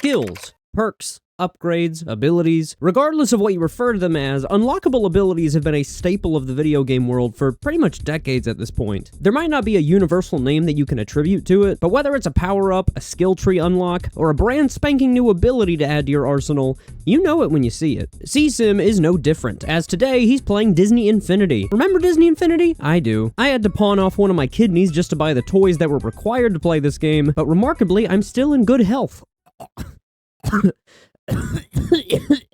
Skills, perks, upgrades, abilities. Regardless of what you refer to them as, unlockable abilities have been a staple of the video game world for pretty much decades at this point. There might not be a universal name that you can attribute to it, but whether it's a power-up, a skill tree unlock, or a brand spanking new ability to add to your arsenal, you know it when you see it. C-Sim is no different, as today he's playing Disney Infinity. Remember Disney Infinity? I do. I had to pawn off one of my kidneys just to buy the toys that were required to play this game, but remarkably, I'm still in good health.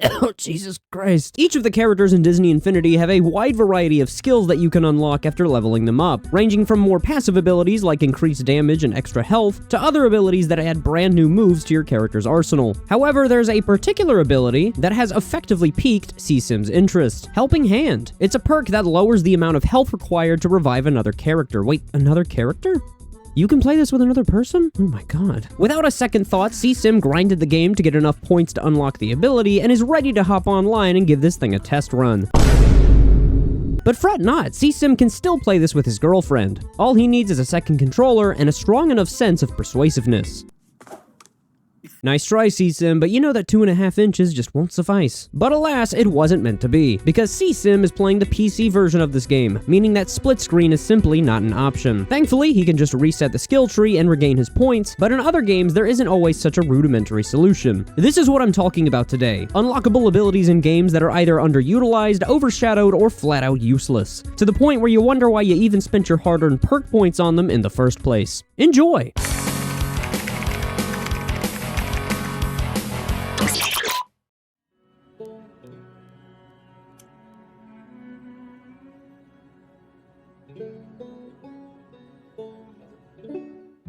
Oh, Jesus Christ. Each of the characters in Disney Infinity have a wide variety of skills that you can unlock after leveling them up, ranging from more passive abilities like increased damage and extra health, to other abilities that add brand new moves to your character's arsenal. However, there's a particular ability that has effectively piqued C-Sim's interest, Helping Hand. It's a perk that lowers the amount of health required to revive another character. Wait, another character? You can play this with another person? Oh my god. Without a second thought, C-Sim grinded the game to get enough points to unlock the ability and is ready to hop online and give this thing a test run. But fret not, C-Sim can still play this with his girlfriend. All he needs is a second controller and a strong enough sense of persuasiveness. Nice try, C-Sim, but you know that 2.5 inches just won't suffice. But alas, it wasn't meant to be, because C-Sim is playing the PC version of this game, meaning that split screen is simply not an option. Thankfully, he can just reset the skill tree and regain his points, but in other games, there isn't always such a rudimentary solution. This is what I'm talking about today: unlockable abilities in games that are either underutilized, overshadowed, or flat out useless, to the point where you wonder why you even spent your hard-earned perk points on them in the first place. Enjoy!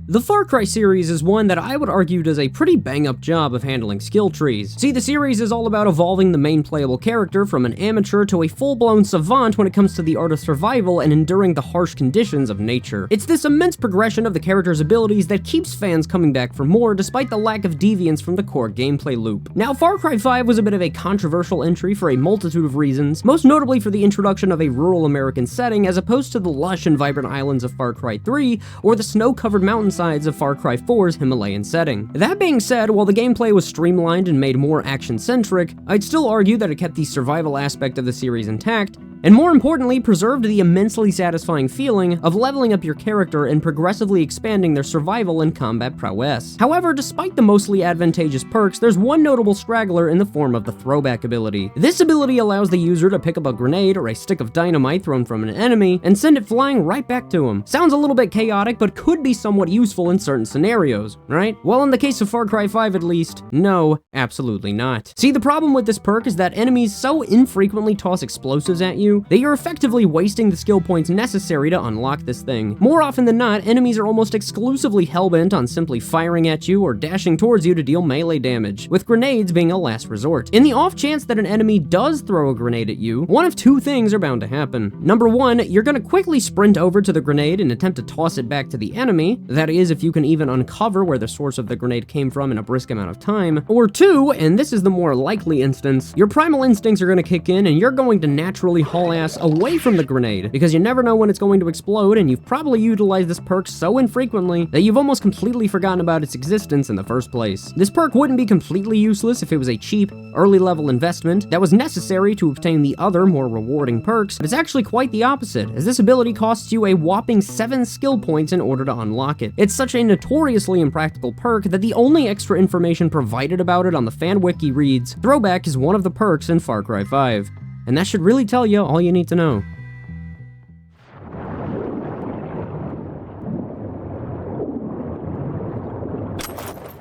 The Far Cry series is one that I would argue does a pretty bang-up job of handling skill trees. See, the series is all about evolving the main playable character from an amateur to a full-blown savant when it comes to the art of survival and enduring the harsh conditions of nature. It's this immense progression of the character's abilities that keeps fans coming back for more despite the lack of deviance from the core gameplay loop. Now, Far Cry 5 was a bit of a controversial entry for a multitude of reasons, most notably for the introduction of a rural American setting as opposed to the lush and vibrant islands of Far Cry 3 or the snow-covered mountainsides of Far Cry 4's Himalayan setting. That being said, while the gameplay was streamlined and made more action-centric, I'd still argue that it kept the survival aspect of the series intact, and more importantly, preserved the immensely satisfying feeling of leveling up your character and progressively expanding their survival and combat prowess. However, despite the mostly advantageous perks, there's one notable straggler in the form of the throwback ability. This ability allows the user to pick up a grenade or a stick of dynamite thrown from an enemy and send it flying right back to him. Sounds a little bit chaotic, but could be somewhat useful in certain scenarios, right? Well, in the case of Far Cry 5 at least, no, absolutely not. See, the problem with this perk is that enemies so infrequently toss explosives at you that you're effectively wasting the skill points necessary to unlock this thing. More often than not, enemies are almost exclusively hellbent on simply firing at you or dashing towards you to deal melee damage, with grenades being a last resort. In the off chance that an enemy does throw a grenade at you, one of two things are bound to happen. Number one, you're gonna quickly sprint over to the grenade and attempt to toss it back to the enemy, that is, if you can even uncover where the source of the grenade came from in a brisk amount of time. Or two, and this is the more likely instance, your primal instincts are gonna kick in and you're going to naturally haul ass away from the grenade, because you never know when it's going to explode, and you've probably utilized this perk so infrequently that you've almost completely forgotten about its existence in the first place. This perk wouldn't be completely useless if it was a cheap, early level investment that was necessary to obtain the other, more rewarding perks, but it's actually quite the opposite, as this ability costs you a whopping 7 skill points in order to unlock it. It's such a notoriously impractical perk that the only extra information provided about it on the fan wiki reads, "Throwback is one of the perks in Far Cry 5. And that should really tell you all you need to know.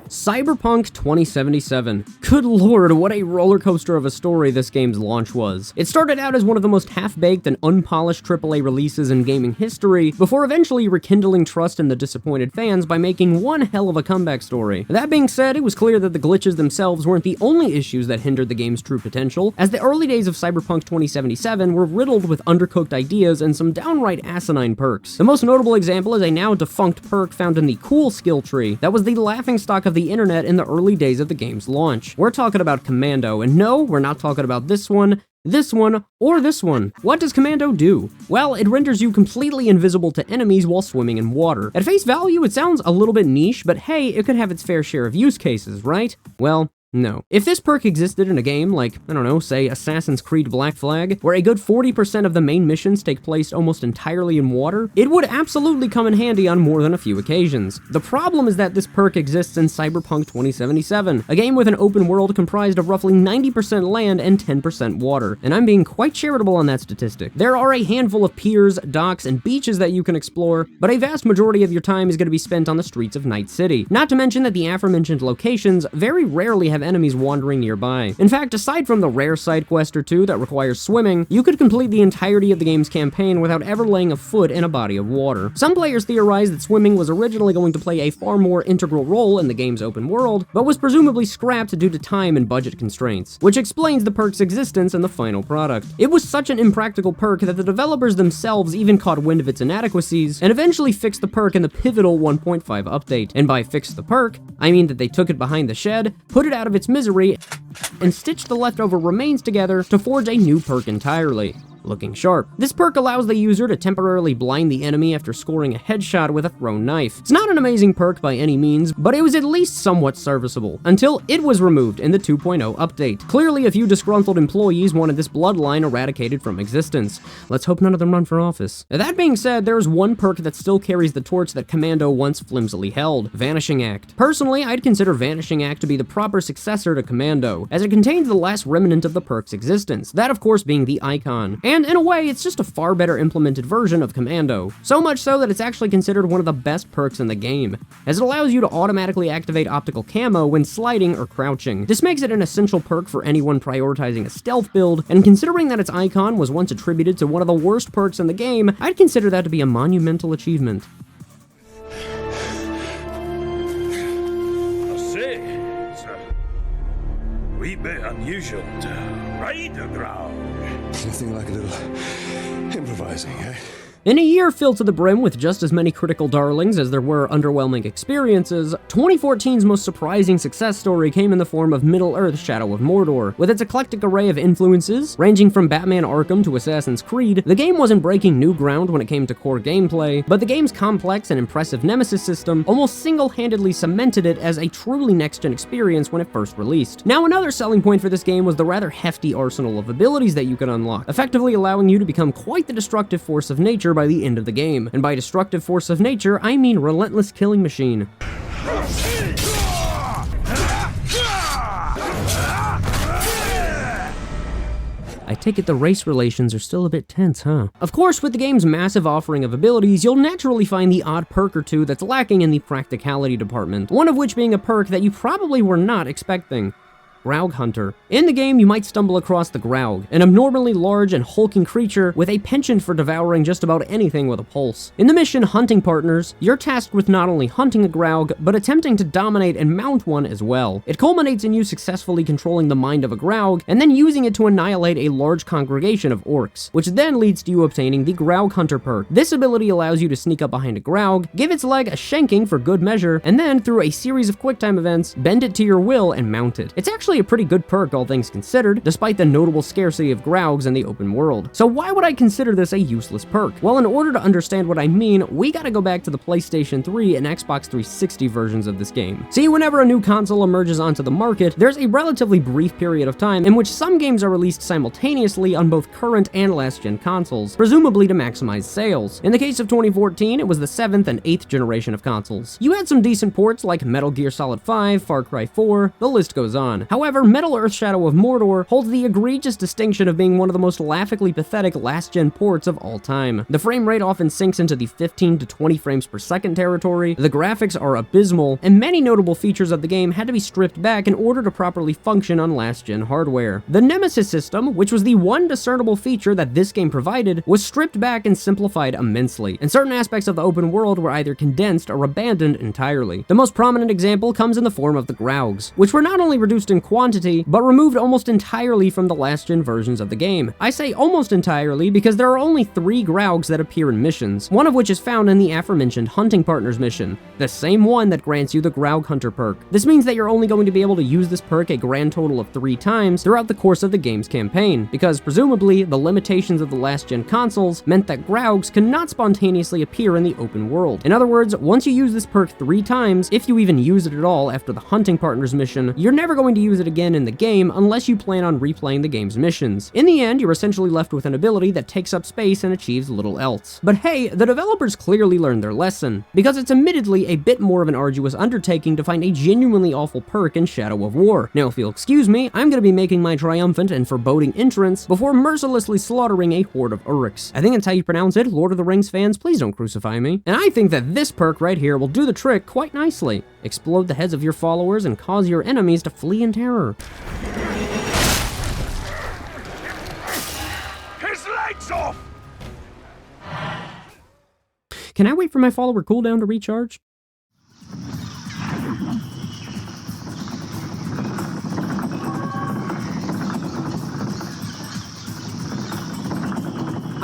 Cyberpunk 2077. Good lord, what a roller coaster of a story this game's launch was. It started out as one of the most half-baked and unpolished AAA releases in gaming history, before eventually rekindling trust in the disappointed fans by making one hell of a comeback story. That being said, it was clear that the glitches themselves weren't the only issues that hindered the game's true potential, as the early days of Cyberpunk 2077 were riddled with undercooked ideas and some downright asinine perks. The most notable example is a now defunct perk found in the cool skill tree that was the laughingstock of the internet in the early days of the game's launch. We're talking about Commando, and no, we're not talking about this one. This one, or this one. What does Commando do? Well, it renders you completely invisible to enemies while swimming in water. At face value, it sounds a little bit niche, but hey, it could have its fair share of use cases, right? Well, no. If this perk existed in a game like, I don't know, say Assassin's Creed Black Flag, where a good 40% of the main missions take place almost entirely in water, it would absolutely come in handy on more than a few occasions. The problem is that this perk exists in Cyberpunk 2077, a game with an open world comprised of roughly 90% land and 10% water, and I'm being quite charitable on that statistic. There are a handful of piers, docks, and beaches that you can explore, but a vast majority of your time is going to be spent on the streets of Night City. Not to mention that the aforementioned locations very rarely have enemies wandering nearby. In fact, aside from the rare side quest or two that requires swimming, you could complete the entirety of the game's campaign without ever laying a foot in a body of water. Some players theorize that swimming was originally going to play a far more integral role in the game's open world, but was presumably scrapped due to time and budget constraints, which explains the perk's existence in the final product. It was such an impractical perk that the developers themselves even caught wind of its inadequacies, and eventually fixed the perk in the pivotal 1.5 update. And by fix the perk, I mean that they took it behind the shed, put it out of its misery, and stitched the leftover remains together to forge a new perk entirely. Looking sharp. This perk allows the user to temporarily blind the enemy after scoring a headshot with a thrown knife. It's not an amazing perk by any means, but it was at least somewhat serviceable, until it was removed in the 2.0 update. Clearly, a few disgruntled employees wanted this bloodline eradicated from existence. Let's hope none of them run for office. That being said, there is one perk that still carries the torch that Commando once flimsily held: Vanishing Act. Personally, I'd consider Vanishing Act to be the proper successor to Commando, as it contains the last remnant of the perk's existence, that of course being the icon. And in a way, it's just a far better implemented version of Commando. So much so that it's actually considered one of the best perks in the game, as it allows you to automatically activate optical camo when sliding or crouching. This makes it an essential perk for anyone prioritizing a stealth build, and considering that its icon was once attributed to one of the worst perks in the game, I'd consider that to be a monumental achievement. It's a wee bit unusual to ride the ground. Nothing like a little improvising, eh? In a year filled to the brim with just as many critical darlings as there were underwhelming experiences, 2014's most surprising success story came in the form of Middle-earth: Shadow of Mordor. With its eclectic array of influences, ranging from Batman Arkham to Assassin's Creed, the game wasn't breaking new ground when it came to core gameplay, but the game's complex and impressive nemesis system almost single-handedly cemented it as a truly next-gen experience when it first released. Now, another selling point for this game was the rather hefty arsenal of abilities that you could unlock, effectively allowing you to become quite the destructive force of nature by the end of the game. And by destructive force of nature, I mean relentless killing machine. I take it the race relations are still a bit tense, huh? Of course, with the game's massive offering of abilities, you'll naturally find the odd perk or two that's lacking in the practicality department, one of which being a perk that you probably were not expecting: Graug Hunter. In the game, you might stumble across the Graug, an abnormally large and hulking creature with a penchant for devouring just about anything with a pulse. In the mission Hunting Partners, you're tasked with not only hunting a Graug, but attempting to dominate and mount one as well. It culminates in you successfully controlling the mind of a Graug, and then using it to annihilate a large congregation of orcs, which then leads to you obtaining the Graug Hunter perk. This ability allows you to sneak up behind a Graug, give its leg a shanking for good measure, and then, through a series of quicktime events, bend it to your will and mount it. It's actually a pretty good perk, all things considered, despite the notable scarcity of Graugs in the open world. So why would I consider this a useless perk? Well, in order to understand what I mean, we gotta go back to the PlayStation 3 and Xbox 360 versions of this game. See, whenever a new console emerges onto the market, there's a relatively brief period of time in which some games are released simultaneously on both current and last-gen consoles, presumably to maximize sales. In the case of 2014, it was the 7th and 8th generation of consoles. You had some decent ports like Metal Gear Solid 5, Far Cry 4, the list goes on. However, Middle-earth: Shadow of Mordor holds the egregious distinction of being one of the most laughingly pathetic last-gen ports of all time. The frame rate often sinks into the 15 to 20 frames per second territory, the graphics are abysmal, and many notable features of the game had to be stripped back in order to properly function on last-gen hardware. The Nemesis system, which was the one discernible feature that this game provided, was stripped back and simplified immensely, and certain aspects of the open world were either condensed or abandoned entirely. The most prominent example comes in the form of the Graugs, which were not only reduced in quantity, but removed almost entirely from the last-gen versions of the game. I say almost entirely because there are only 3 Graugs that appear in missions, one of which is found in the aforementioned Hunting Partners mission, the same one that grants you the Graug Hunter perk. This means that you're only going to be able to use this perk a grand total of 3 times throughout the course of the game's campaign, because presumably the limitations of the last-gen consoles meant that Graugs could not spontaneously appear in the open world. In other words, once you use this perk 3 times, if you even use it at all after the Hunting Partners mission, you're never going to use it again in the game unless you plan on replaying the game's missions. In the end, you're essentially left with an ability that takes up space and achieves little else. But hey, the developers clearly learned their lesson, because it's admittedly a bit more of an arduous undertaking to find a genuinely awful perk in Shadow of War. Now, if you'll excuse me, I'm going to be making my triumphant and foreboding entrance before mercilessly slaughtering a horde of Uruks. I think that's how you pronounce it. Lord of the Rings fans, please don't crucify me. And I think that this perk right here will do the trick quite nicely. Explode the heads of your followers and cause your enemies to flee in terror. His legs off! Can I wait for my follower cooldown to recharge?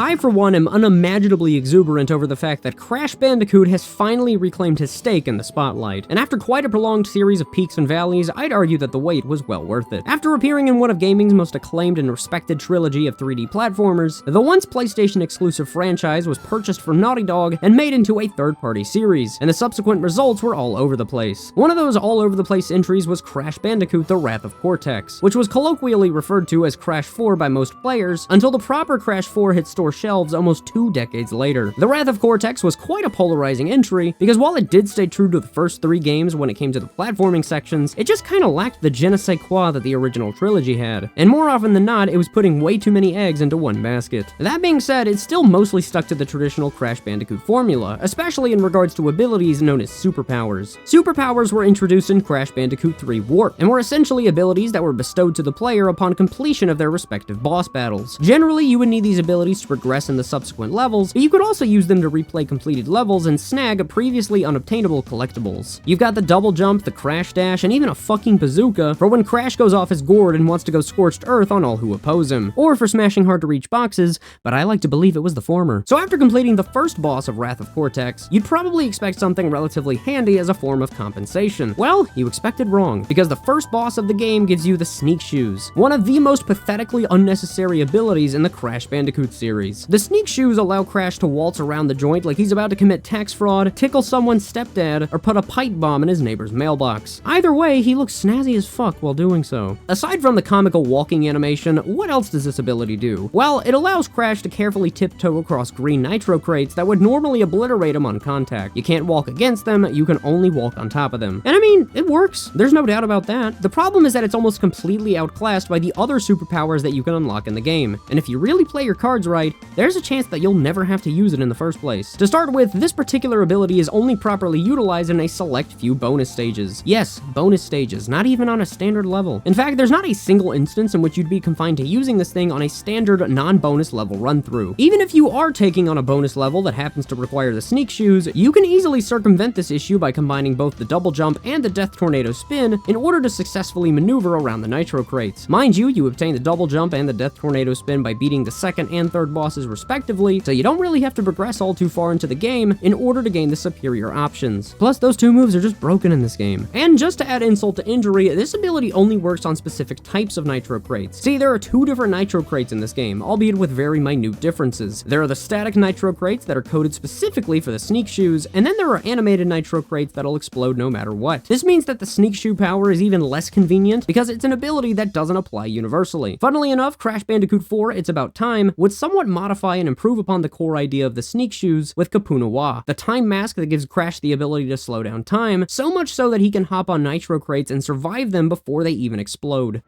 I, for one, am unimaginably exuberant over the fact that Crash Bandicoot has finally reclaimed his stake in the spotlight, and after quite a prolonged series of peaks and valleys, I'd argue that the wait was well worth it. After appearing in one of gaming's most acclaimed and respected trilogy of 3D platformers, the once PlayStation-exclusive franchise was purchased from Naughty Dog and made into a third-party series, and the subsequent results were all over the place. One of those all-over-the-place entries was Crash Bandicoot: The Wrath of Cortex, which was colloquially referred to as Crash 4 by most players, until the proper Crash 4 hit store shelves almost 2 decades later. The Wrath of Cortex was quite a polarizing entry, because while it did stay true to the first 3 games when it came to the platforming sections, it just kinda lacked the je ne sais quoi that the original trilogy had, and more often than not, it was putting way too many eggs into one basket. That being said, it still mostly stuck to the traditional Crash Bandicoot formula, especially in regards to abilities known as superpowers. Superpowers were introduced in Crash Bandicoot 3 Warp, and were essentially abilities that were bestowed to the player upon completion of their respective boss battles. Generally, you would need these abilities to progress in the subsequent levels, but you could also use them to replay completed levels and snag previously unobtainable collectibles. You've got the double jump, the crash dash, and even a fucking bazooka for when Crash goes off his gourd and wants to go scorched earth on all who oppose him, or for smashing hard to reach boxes, but I like to believe it was the former. So after completing the first boss of Wrath of Cortex, you'd probably expect something relatively handy as a form of compensation. Well, you expected wrong, because the first boss of the game gives you the Sneak Shoes, one of the most pathetically unnecessary abilities in the Crash Bandicoot series. The Sneak Shoes allow Crash to waltz around the joint like he's about to commit tax fraud, tickle someone's stepdad, or put a pipe bomb in his neighbor's mailbox. Either way, he looks snazzy as fuck while doing so. Aside from the comical walking animation, what else does this ability do? Well, it allows Crash to carefully tiptoe across green nitro crates that would normally obliterate him on contact. You can't walk against them, you can only walk on top of them. And I mean, it works. There's no doubt about that. The problem is that it's almost completely outclassed by the other superpowers that you can unlock in the game. And if you really play your cards right, there's a chance that you'll never have to use it in the first place. To start with, this particular ability is only properly utilized in a select few bonus stages. Yes, bonus stages, not even on a standard level. In fact, there's not a single instance in which you'd be confined to using this thing on a standard non-bonus level run-through. Even if you are taking on a bonus level that happens to require the Sneak Shoes, you can easily circumvent this issue by combining both the double jump and the Death Tornado spin in order to successfully maneuver around the nitro crates. Mind you, you obtain the double jump and the Death Tornado spin by beating the second and third bosses respectively, so you don't really have to progress all too far into the game in order to gain the superior options. Plus, those 2 moves are just broken in this game. And just to add insult to injury, this ability only works on specific types of nitro crates. See, there are 2 different nitro crates in this game, albeit with very minute differences. There are the static nitro crates that are coded specifically for the Sneak Shoes, and then there are animated nitro crates that'll explode no matter what. This means that the Sneak Shoe power is even less convenient because it's an ability that doesn't apply universally. Funnily enough, Crash Bandicoot 4: It's About Time would somewhat modify and improve upon the core idea of the Sneak Shoes with Kapunawa, the time mask that gives Crash the ability to slow down time, so much so that he can hop on nitro crates and survive them before they even explode.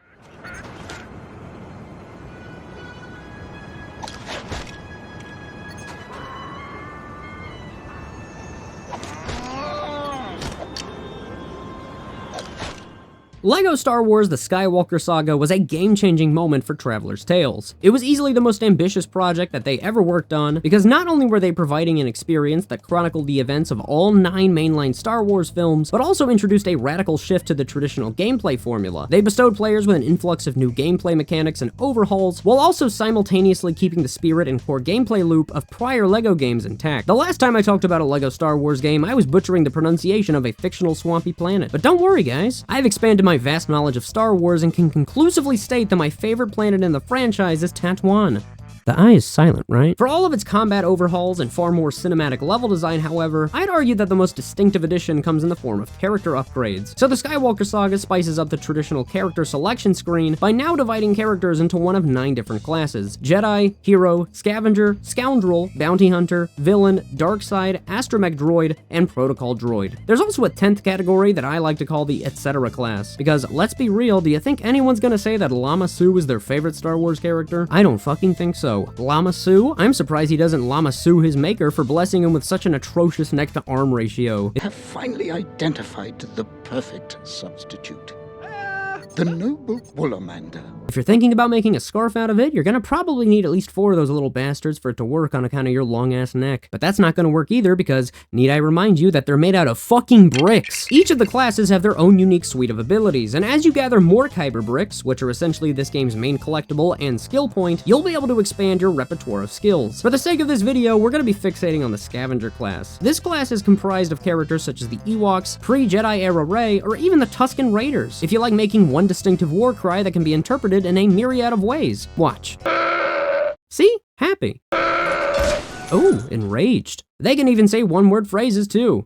LEGO Star Wars The Skywalker Saga was a game-changing moment for Traveler's Tales. It was easily the most ambitious project that they ever worked on, because not only were they providing an experience that chronicled the events of all 9 mainline Star Wars films, but also introduced a radical shift to the traditional gameplay formula. They bestowed players with an influx of new gameplay mechanics and overhauls, while also simultaneously keeping the spirit and core gameplay loop of prior LEGO games intact. The last time I talked about a LEGO Star Wars game, I was butchering the pronunciation of a fictional swampy planet. But don't worry guys, I've expanded my vast knowledge of Star Wars and can conclusively state that my favorite planet in the franchise is Tatooine. The I is silent, right? For all of its combat overhauls and far more cinematic level design, however, I'd argue that the most distinctive addition comes in the form of character upgrades. So the Skywalker Saga spices up the traditional character selection screen by now dividing characters into one of 9 different classes: Jedi, Hero, Scavenger, Scoundrel, Bounty Hunter, Villain, Dark Side, Astromech Droid, and Protocol Droid. There's also a 10th category that I like to call the Etc. class, because let's be real, do you think anyone's gonna say that Lama Su is their favorite Star Wars character? I don't fucking think so. Lama Su? I'm surprised he doesn't Lama Su his maker for blessing him with such an atrocious neck-to-arm ratio. Have finally identified the perfect substitute. The noble Woolamander. If you're thinking about making a scarf out of it, you're gonna probably need at least 4 of those little bastards for it to work on account of your long-ass neck. But that's not gonna work either, because need I remind you that they're made out of fucking bricks. Each of the classes have their own unique suite of abilities, and as you gather more Kyber bricks, which are essentially this game's main collectible and skill point, you'll be able to expand your repertoire of skills. For the sake of this video, we're gonna be fixating on the Scavenger class. This class is comprised of characters such as the Ewoks, pre-Jedi era Rey, or even the Tusken Raiders. If you like making one distinctive war cry that can be interpreted in a myriad of ways, watch. See? Happy. Oh, enraged. They can even say one-word phrases too.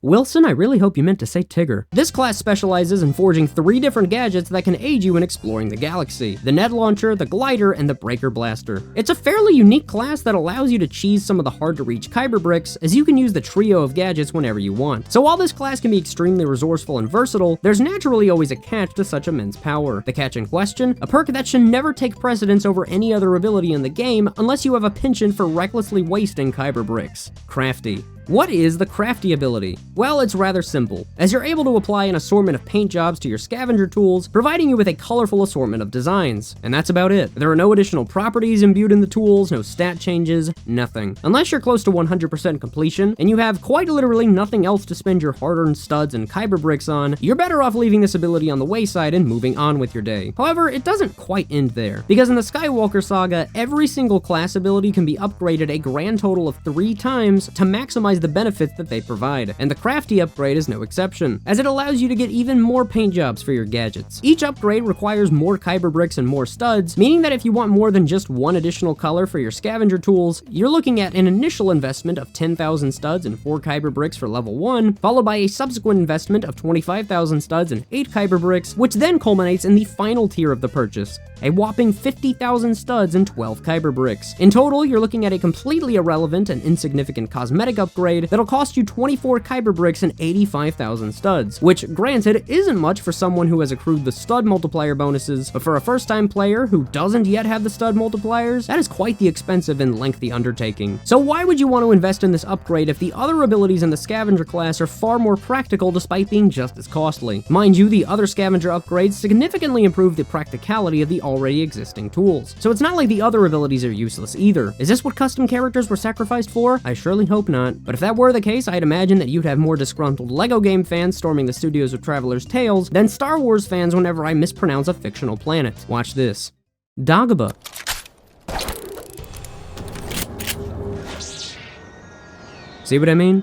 Wilson, I really hope you meant to say Tigger. This class specializes in forging 3 different gadgets that can aid you in exploring the galaxy: the Ned Launcher, the Glider, and the Breaker Blaster. It's a fairly unique class that allows you to cheese some of the hard-to-reach Kyber bricks, as you can use the trio of gadgets whenever you want. So while this class can be extremely resourceful and versatile, there's naturally always a catch to such immense power. The catch in question? A perk that should never take precedence over any other ability in the game unless you have a penchant for recklessly wasting Kyber bricks: Crafty. What is the Crafty ability? Well, it's rather simple, as you're able to apply an assortment of paint jobs to your scavenger tools, providing you with a colorful assortment of designs. And that's about it. There are no additional properties imbued in the tools, no stat changes, nothing. Unless you're close to 100% completion, and you have quite literally nothing else to spend your hard-earned studs and Kyber bricks on, you're better off leaving this ability on the wayside and moving on with your day. However, it doesn't quite end there, because in the Skywalker Saga, every single class ability can be upgraded a grand total of 3 times to maximize the benefits that they provide, and the Crafty upgrade is no exception, as it allows you to get even more paint jobs for your gadgets. Each upgrade requires more Kyber bricks and more studs, meaning that if you want more than just 1 additional color for your scavenger tools, you're looking at an initial investment of 10,000 studs and 4 Kyber bricks for level 1, followed by a subsequent investment of 25,000 studs and 8 Kyber bricks, which then culminates in the final tier of the purchase, a whopping 50,000 studs and 12 Kyber bricks. In total, you're looking at a completely irrelevant and insignificant cosmetic upgrade that'll cost you 24 Kyber bricks and 85,000 studs, which, granted, isn't much for someone who has accrued the stud multiplier bonuses, but for a first-time player who doesn't yet have the stud multipliers, that is quite the expensive and lengthy undertaking. So why would you want to invest in this upgrade if the other abilities in the Scavenger class are far more practical despite being just as costly? Mind you, the other Scavenger upgrades significantly improve the practicality of the already existing tools, so it's not like the other abilities are useless either. Is this what custom characters were sacrificed for? I surely hope not, but if that were the case, I'd imagine that you'd have more disgruntled LEGO game fans storming the studios of Traveler's Tales than Star Wars fans whenever I mispronounce a fictional planet. Watch this. Dagobah. See what I mean?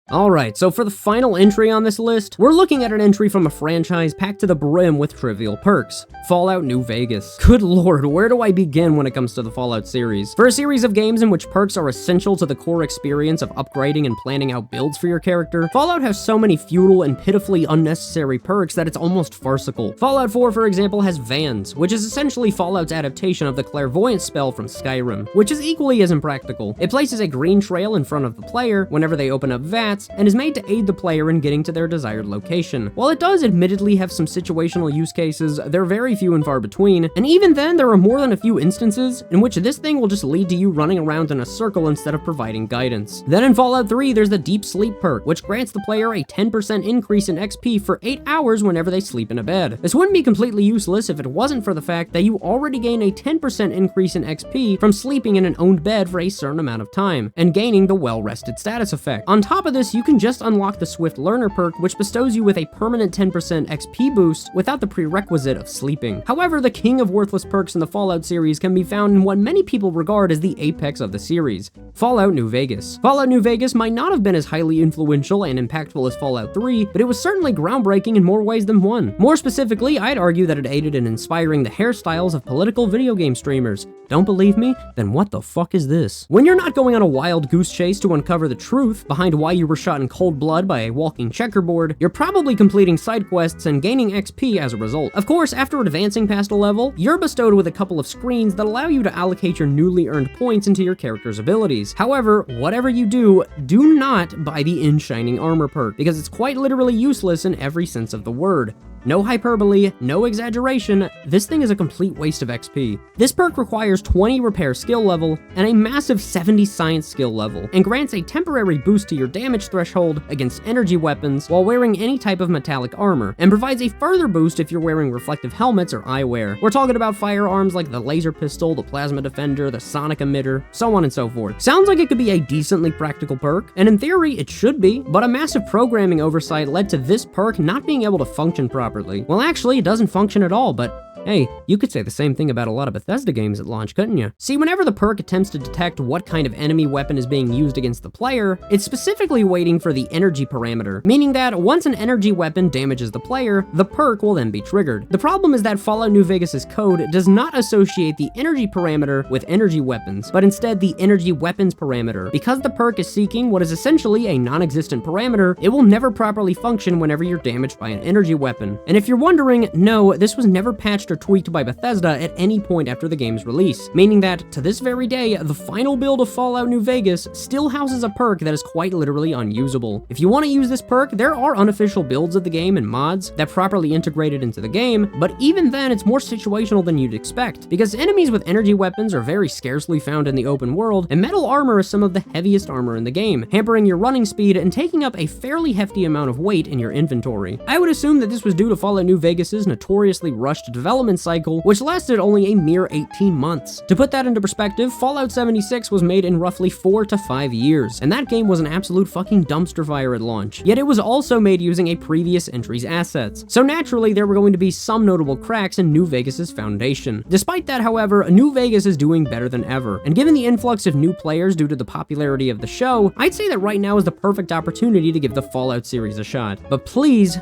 Alright, so for the final entry on this list, we're looking at an entry from a franchise packed to the brim with trivial perks: Fallout New Vegas. Good lord, where do I begin when it comes to the Fallout series? For a series of games in which perks are essential to the core experience of upgrading and planning out builds for your character, Fallout has so many futile and pitifully unnecessary perks that it's almost farcical. Fallout 4, for example, has Vans, which is essentially Fallout's adaptation of the clairvoyance spell from Skyrim, which is equally as impractical. It places a green trail in front of the player whenever they open up vats, stats, and is made to aid the player in getting to their desired location. While it does admittedly have some situational use cases, they're very few and far between, and even then there are more than a few instances in which this thing will just lead to you running around in a circle instead of providing guidance. Then in Fallout 3, there's the Deep Sleep perk, which grants the player a 10% increase in XP for 8 hours whenever they sleep in a bed. This wouldn't be completely useless if it wasn't for the fact that you already gain a 10% increase in XP from sleeping in an owned bed for a certain amount of time, and gaining the well-rested status effect. On top of this, you can just unlock the Swift Learner perk, which bestows you with a permanent 10% XP boost without the prerequisite of sleeping. However, the king of worthless perks in the Fallout series can be found in what many people regard as the apex of the series, Fallout New Vegas. Fallout New Vegas might not have been as highly influential and impactful as Fallout 3, but it was certainly groundbreaking in more ways than one. More specifically, I'd argue that it aided in inspiring the hairstyles of political video game streamers. Don't believe me? Then what the fuck is this? When you're not going on a wild goose chase to uncover the truth behind why you were shot in cold blood by a walking checkerboard, you're probably completing side quests and gaining XP as a result. Of course, after advancing past a level, you're bestowed with a couple of screens that allow you to allocate your newly earned points into your character's abilities. However, whatever you do not buy the In Shining Armor perk, because it's quite literally useless in every sense of the word. No hyperbole, no exaggeration, this thing is a complete waste of XP. This perk requires 20 repair skill level and a massive 70 science skill level, and grants a temporary boost to your damage threshold against energy weapons while wearing any type of metallic armor, and provides a further boost if you're wearing reflective helmets or eyewear. We're talking about firearms like the laser pistol, the plasma defender, the sonic emitter, so on and so forth. Sounds like it could be a decently practical perk, and in theory it should be, but a massive programming oversight led to this perk not being able to function properly. Well, actually, it doesn't function at all, but hey, you could say the same thing about a lot of Bethesda games at launch, couldn't you? See, whenever the perk attempts to detect what kind of enemy weapon is being used against the player, it's specifically waiting for the energy parameter, meaning that once an energy weapon damages the player, the perk will then be triggered. The problem is that Fallout New Vegas' code does not associate the energy parameter with energy weapons, but instead the energy weapons parameter. Because the perk is seeking what is essentially a non-existent parameter, it will never properly function whenever you're damaged by an energy weapon. And if you're wondering, no, this was never patched or tweaked by Bethesda at any point after the game's release, meaning that, to this very day, the final build of Fallout New Vegas still houses a perk that is quite literally unusable. If you want to use this perk, there are unofficial builds of the game and mods that properly integrate it into the game, but even then it's more situational than you'd expect, because enemies with energy weapons are very scarcely found in the open world, and metal armor is some of the heaviest armor in the game, hampering your running speed and taking up a fairly hefty amount of weight in your inventory. I would assume that this was due to Fallout New Vegas' notoriously rushed development cycle, which lasted only a mere 18 months. To put that into perspective, Fallout 76 was made in roughly 4 to 5 years, and that game was an absolute fucking dumpster fire at launch. Yet it was also made using a previous entry's assets, so naturally there were going to be some notable cracks in New Vegas' foundation. Despite that, however, New Vegas is doing better than ever, and given the influx of new players due to the popularity of the show, I'd say that right now is the perfect opportunity to give the Fallout series a shot. But please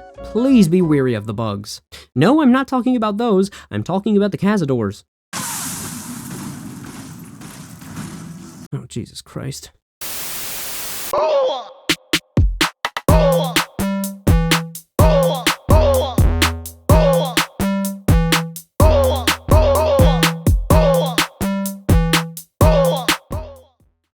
be wary of the bugs. No, I'm not talking about those, I'm talking about the Cazadors. Oh, Jesus Christ.